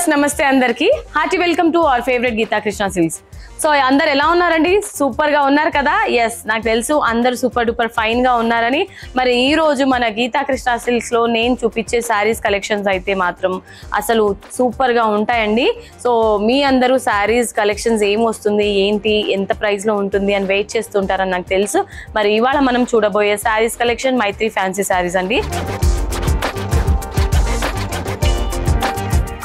Viewers నమస్తే అందరికి hearty welcome to our favourite Geetha Krishna silks. So అందరు ఎలా ఉన్నారండి? సూపర్ గా ఉన్నారు కదా? ఎస్, నాకు తెలుసు అందరు సూపర్ డూపర్ ఫైన్ గా ఉన్నారని. మరి ఈ రోజు మన గీతా కృష్ణ సిల్క్స్ లో నేను చూపించే శారీస్ కలెక్షన్స్ అయితే మాత్రం అసలు సూపర్ గా ఉంటాయండి. సో మీ అందరూ శారీస్ కలెక్షన్స్ ఏం వస్తుంది, ఏంటి, ఎంత ప్రైస్ లో ఉంటుంది అని వెయిట్ చేస్తుంటారని నాకు తెలుసు. మరి ఇవాళ మనం చూడబోయే శారీస్ కలెక్షన్ మైత్రి ఫ్యాన్సీ శారీస్ అండి.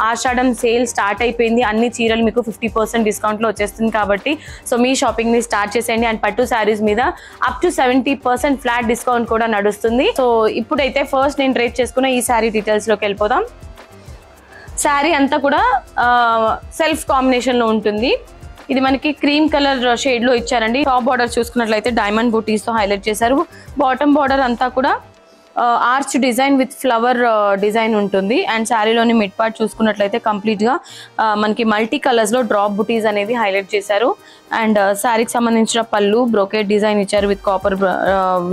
ఆషాఢం సేల్ స్టార్ట్ అయిపోయింది. అన్ని చీరలు మీకు 50% డిస్కౌంట్ లో వచ్చేస్తుంది కాబట్టి సో మీ షాపింగ్ ని స్టార్ట్ చేసేయండి. అండ్ పట్టు శారీస్ మీద అప్ టు 70% ఫ్లాట్ డిస్కౌంట్ కూడా నడుస్తుంది. సో ఇప్పుడైతే ఫస్ట్ నేను ట్రేడ్ చేసుకున్న ఈ శారీ డీటెయిల్స్ లోకి వెళ్ళిపోదాం. శారీ అంతా కూడా సెల్ఫ్ కాంబినేషన్ లో ఉంటుంది. ఇది మనకి క్రీమ్ కలర్ షేడ్ లో ఇచ్చారండి. టాప్ బార్డర్ చూసుకున్నట్లయితే డైమండ్ బూటీస్ తో హైలైట్ చేశారు. బాటమ్ బార్డర్ అంతా కూడా arch design with flower design ఉంటుంది. అండ్ శారీలోని మిడ్ పార్ట్ చూసుకున్నట్లయితే కంప్లీట్ గా మనకి మల్టీ కలర్స్ లో డ్రాప్ బుటీస్ అనేది హైలైట్ చేశారు. అండ్ శారీకి సంబంధించిన పళ్ళు బ్రోకెట్ డిజైన్ ఇచ్చారు with copper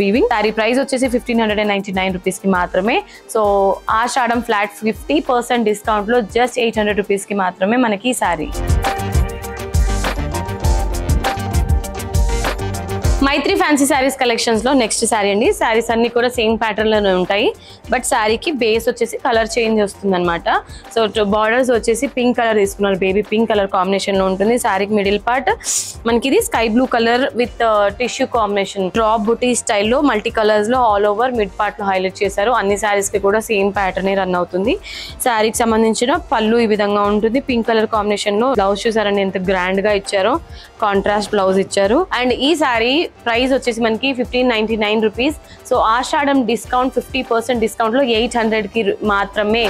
weaving. Sari price వచ్చేసి 1599 రూపీస్ కి మాత్రమే. సో ఆషాఢం ఫ్లాట్ 50% డిస్కౌంట్ లో జస్ట్ 800 రూపీస్ కి మాత్రమే మనకి ఈ శారీ. మైత్రి ఫ్యాన్సీ శారీస్ కలెక్షన్స్ లో నెక్స్ట్ శారీ అండి. శారీస్ అన్ని కూడా సేమ్ ప్యాటర్న్ లోనే ఉంటాయి. బట్ శారీకి బేస్ వచ్చేసి కలర్ చేంజ్ వస్తుంది అనమాట. సో బార్డర్స్ వచ్చేసి పింక్ కలర్ తీసుకున్నారు. బేబీ పింక్ కలర్ కాంబినేషన్ లో ఉంటుంది. శారీకి మిడిల్ పార్ట్ మనకి ఇది sky blue colour with tissue combination drop బుటీ స్టైల్లో మల్టీ కలర్స్ లో ఆల్ ఓవర్ మిడ్ పార్ట్ లో హైలైట్ చేశారు. అన్ని శారీస్ కి కూడా సేమ్ ప్యాటర్న్ రన్ అవుతుంది. శారీకి సంబంధించిన పళ్ళు ఈ విధంగా ఉంటుంది. పింక్ కలర్ కాంబినేషన్ లో బ్లౌజ్ చూసారండి ఎంత గ్రాండ్ గా ఇచ్చారో. కాంట్రాస్ట్ బ్లౌజ్ ఇచ్చారు. అండ్ ఈ శారీ ప్రైస్ వచ్చేసి మనకి 1599 రూపీస్. సో ఆషాఢం డిస్కౌంట్ 50% డిస్కౌంట్ లో 800 కి మాత్రమే.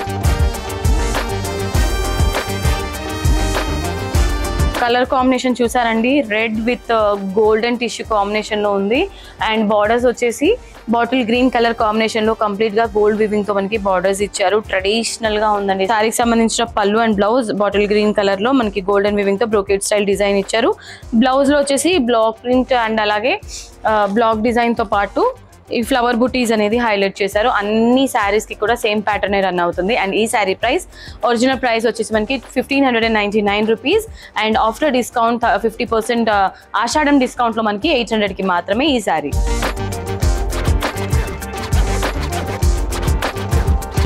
కలర్ కాంబినేషన్ చూసారండి, red with golden tissue combination లో ఉంది. అండ్ బార్డర్స్ వచ్చేసి బాటిల్ గ్రీన్ కలర్ కాంబినేషన్ లో కంప్లీట్ గా గోల్డ్ వివింగ్ తో మనకి బార్డర్స్ ఇచ్చారు. ట్రెడిషనల్ గా ఉందండి. శారీకి సంబంధించిన పళ్ళు and blouse bottle green colour లో మనకి గోల్డెన్ వివింగ్ తో బ్రోకెట్ స్టైల్ డిజైన్ ఇచ్చారు. బ్లౌజ్ లో వచ్చేసి బ్లాక్ ప్రింట్ అండ్ అలాగే బ్లాక్ డిజైన్ తో పాటు ఈ ఫ్లవర్ బుటీస్ అనేది హైలైట్ చేశారు. అన్ని శారీస్ కి కూడా సేమ్ ప్యాటర్న్ రన్ అవుతుంది. అండ్ ఈ శారీ ప్రైస్ ఒరిజినల్ ప్రైస్ వచ్చేసి మనకి 1599 rupees. And after discount 50% Ashadam discount లో మనకి 800 కి మాత్రమే ఈ శారీ.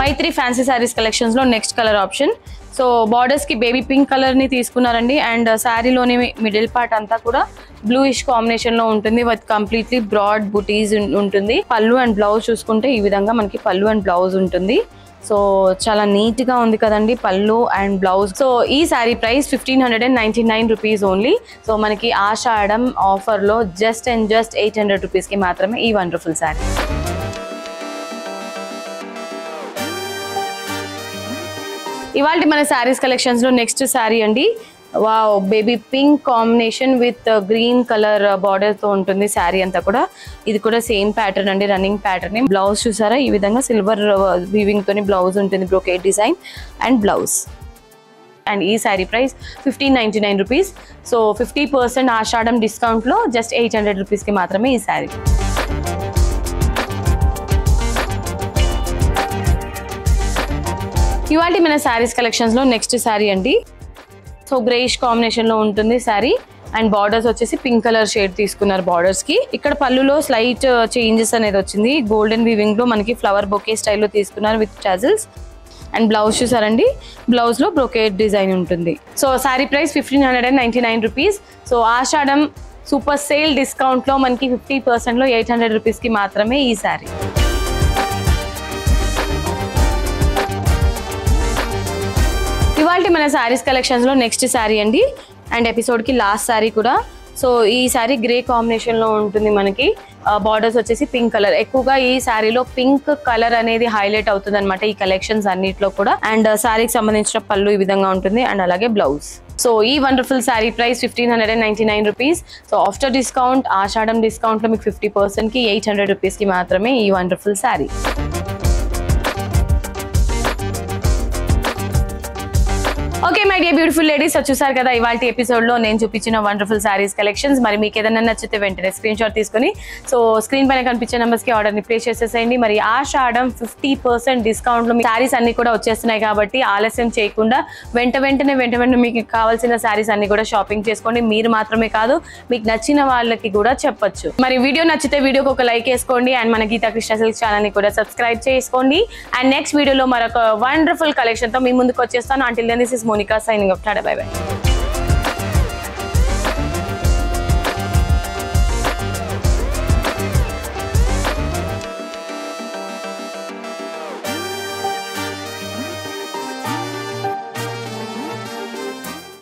మైత్రి ఫ్యాన్సీ శారీస్ కలెక్షన్స్ లో next colour option. So borders కి బేబీ పింక్ కలర్ ని తీసుకున్నారండి. అండ్ శారీలోని మిడిల్ పార్ట్ అంతా కూడా బ్లూయిష్ కాంబినేషన్ లో ఉంటుంది విత్ కంప్లీట్లీ బ్రాడ్ బుటీస్ ఉంటుంది. పళ్ళు అండ్ బ్లౌజ్ చూసుకుంటే ఈ విధంగా మనకి పళ్ళు అండ్ బ్లౌజ్ ఉంటుంది. సో చాలా నీట్ గా ఉంది కదండి పళ్ళు అండ్ బ్లౌజ్. సో ఈ sari price 1599 rupees only. So మనకి ఆషాఢం ఆఫర్ లో జస్ట్ 800 రూపీస్ కి మాత్రమే ఈ వండర్ఫుల్ శారీ. ఇవాళ మన శారీస్ కలెక్షన్స్ లో నెక్స్ట్ శారీ అండి. Wow, baby pink combination with green colour border తో ఉంటుంది శారీ అంతా కూడా. ఇది కూడా సేమ్ ప్యాటర్న్ అండి, రన్నింగ్ ప్యాటర్న్. బ్లౌజ్ చూసారా ఈ విధంగా సిల్వర్ వీవింగ్ తోని బ్లౌజ్ ఉంటుంది, brocade design and blouse. And ఈ sari price 1599 rupees. So 50% Ashadam discount లో జస్ట్ 800 రూపీస్ కి మాత్రమే ఈ శారీ. ఇవాళ మన శారీస్ కలెక్షన్స్ లో నెక్స్ట్ శారీ అండి. సో గ్రేష్ కాంబినేషన్ లో ఉంటుంది శారీ. అండ్ బార్డర్స్ వచ్చేసి పింక్ కలర్ షేడ్ తీసుకున్నారు బార్డర్స్ కి. ఇక్కడ పళ్ళులో స్లైట్ చేంజెస్ అనేది వచ్చింది. గోల్డెన్ వీవింగ్ లో మనకి ఫ్లవర్ బొకే స్టైల్లో తీసుకున్నారు విత్ టాజిల్స్. అండ్ బ్లౌజ్ చూసారండి, బ్లౌజ్ లో బ్రోకెట్ డిజైన్ ఉంటుంది. So sari price 1599 rupees. So Ashadam super sale discount లో మనకి 50% లో 800 రూపీస్ కి మాత్రమే ఈ శారీ. ఇవాళ మన శారీస్ కలెక్షన్స్ లో నెక్స్ట్ శారీ అండి. అండ్ ఎపిసోడ్ కి లాస్ట్ శారీ కూడా. సో ఈ శారీ గ్రే కాంబినేషన్ లో ఉంటుంది మనకి. బార్డర్స్ వచ్చేసి పింక్ కలర్. ఎక్కువగా ఈ శారీలో పింక్ కలర్ అనేది హైలైట్ అవుతుంది అనమాట ఈ కలెక్షన్స్ అన్నిట్లో కూడా. అండ్ శారీకి సంబంధించిన పళ్ళు ఈ విధంగా ఉంటుంది అండ్ అలాగే బ్లౌజ్. సో ఈ wonderful sari price 1599 rupees. So after discount Ashadam discount లో మీకు 50% కి 800 రూపీస్ కి మాత్రమే ఈ wonderful sari. Okay my dear beautiful ladies, చూసారు కదా ఇవాళ ఎపిసోడ్ లో నేను చూపించిన వండర్ఫుల్ సారీస్ కలెక్షన్స్. మరి మీకు ఏదైనా నచ్చితే వెంటనే స్క్రీన్ షాట్ తీసుకుని సో స్క్రీన్ పైన కనిపించే నెంబర్స్ కి ఆర్డర్ ని ప్లేస్ చేసేసేయండి. మరి ఆషాఢం 50% డిస్కౌంట్ లో సారీస్ అన్ని కూడా వచ్చేస్తున్నాయి కాబట్టి ఆలస్యం చేయకుండా వెంటనే మీకు కావాల్సిన సారీస్ అన్ని కూడా షాపింగ్ చేసుకోండి. మీరు మాత్రమే కాదు, మీకు నచ్చిన వాళ్ళకి కూడా చెప్పొచ్చు. మరి వీడియో నచ్చితే వీడియోకి ఒక లైక్ వేసుకోండి అండ్ మన గీతా కృష్ణ సిల్క్ ఛానల్ ని కూడా సబ్స్క్రైబ్ చేసుకోండి. అండ్ నెక్స్ట్ వీడియోలో మరొక వండర్ఫుల్ కలెక్షన్ తో మీ ముందుకు వచ్చేస్తాను. Until then this is Monica signing off. Tada, bye bye.